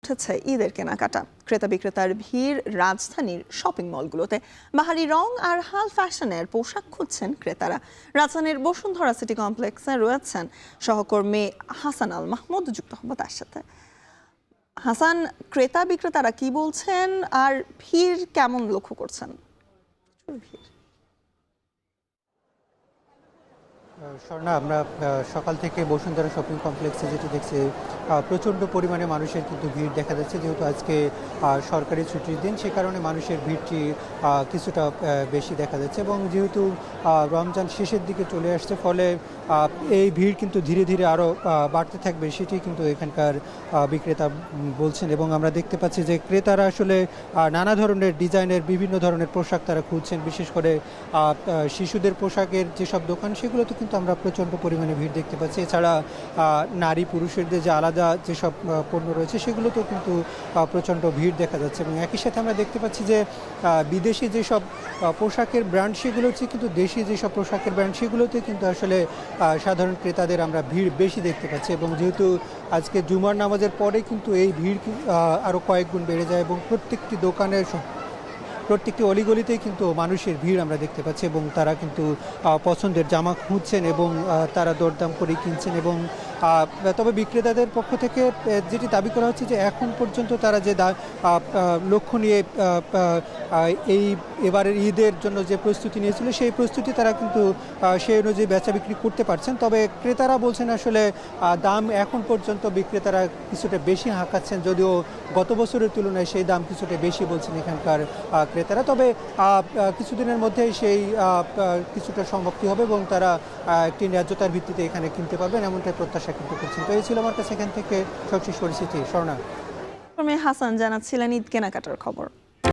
উঠেছে ঈদের কেনাকাটা। ক্রেতা বিক্রেতার ভিড় রাজধানীর শপিং মলগুলোতে। বাহারি রং আর হাল ফ্যাশনের পোশাক খুঁজছেন ক্রেতারা। রাজধানীর বসুন্ধরা সিটি কমপ্লেক্সে রয়েছেন সহকর্মী হাসান আল মাহমুদ, যুক্ত হব তার সাথে। হাসান, ক্রেতা বিক্রেতারা কি বলছেন আর ভিড় কেমন লক্ষ্য করছেন? ভিড় স্বর্ণা, আমরা সকাল থেকে বসুন্ধরা শপিং কমপ্লেক্সে যেটি দেখছি, প্রচণ্ড পরিমাণে মানুষের কিন্তু ভিড় দেখা যাচ্ছে। যেহেতু আজকে সরকারি ছুটির দিন, সে কারণে মানুষের ভিড়টি কিছুটা বেশি দেখা যাচ্ছে এবং যেহেতু রমজান শেষের দিকে চলে আসছে, ফলে এই ভিড় কিন্তু ধীরে ধীরে আরও বাড়তে থাকবে, সেটি কিন্তু এখানকার বিক্রেতা বলছেন। এবং আমরা দেখতে পাচ্ছি যে ক্রেতারা আসলে নানা ধরনের ডিজাইনের বিভিন্ন ধরনের পোশাক তারা খুঁজছেন। বিশেষ করে শিশুদের পোশাকের যেসব দোকান, সেগুলোতে কিন্তু আমরা প্রচণ্ড পরিমাণে ভিড় দেখতে পাচ্ছি। এছাড়া নারী পুরুষের যে আলাদা যেসব পণ্য রয়েছে, সেগুলোতেও কিন্তু প্রচণ্ড ভিড় দেখা যাচ্ছে। এবং একই সাথে আমরা দেখতে পাচ্ছি যে বিদেশি যেসব পোশাকের ব্র্যান্ড, সেগুলো হচ্ছে কিন্তু দেশি যেসব পোশাকের ব্র্যান্ড, সেগুলোতে কিন্তু আসলে সাধারণ ক্রেতাদের আমরা ভিড় বেশি দেখতে পাচ্ছি। এবং যেহেতু আজকে জুমার নামাজের পরে কিন্তু এই ভিড় আরও কয়েক গুণ বেড়ে যায় এবং প্রত্যেকটি দোকানের প্রত্যেকটি অলিগলিতেই কিন্তু মানুষের ভিড় আমরা দেখতে পাচ্ছি এবং তারা কিন্তু পছন্দের জামা খুঁজছেন এবং তারা দরদাম করে কিনছেন। এবং তবে বিক্রেতাদের পক্ষ থেকে যেটি দাবি করা হচ্ছে যে এখন পর্যন্ত তারা যে লক্ষ্য নিয়ে এই এবারের ঈদের জন্য যে প্রস্তুতি নিয়েছিল, সেই প্রস্তুতি তারা কিন্তু সেই অনুযায়ী বেচা বিক্রি করতে পারছেন। তবে ক্রেতারা বলছেন আসলে দাম এখন পর্যন্ত বিক্রেতারা কিছুটা বেশি হাঁকাচ্ছেন, যদিও গত বছরের তুলনায় সেই দাম কিছুটা বেশি বলছেন এখানকার ক্রেতারা। তবে কিছুদিনের মধ্যেই সেই কিছুটা সমাপ্তি হবে এবং তারা একটি ন্যায্যতার ভিত্তিতে এখানে কিনতে পারবেন, এমনটাই প্রত্যাশা কিন্তু করছেন। তো এই ছিল আমার কাছে এখান থেকে সবশেষ পরিস্থিতি। স্বর্ণা। হাসান জানাচ্ছিলেন ঈদ কেনাকাটার খবর।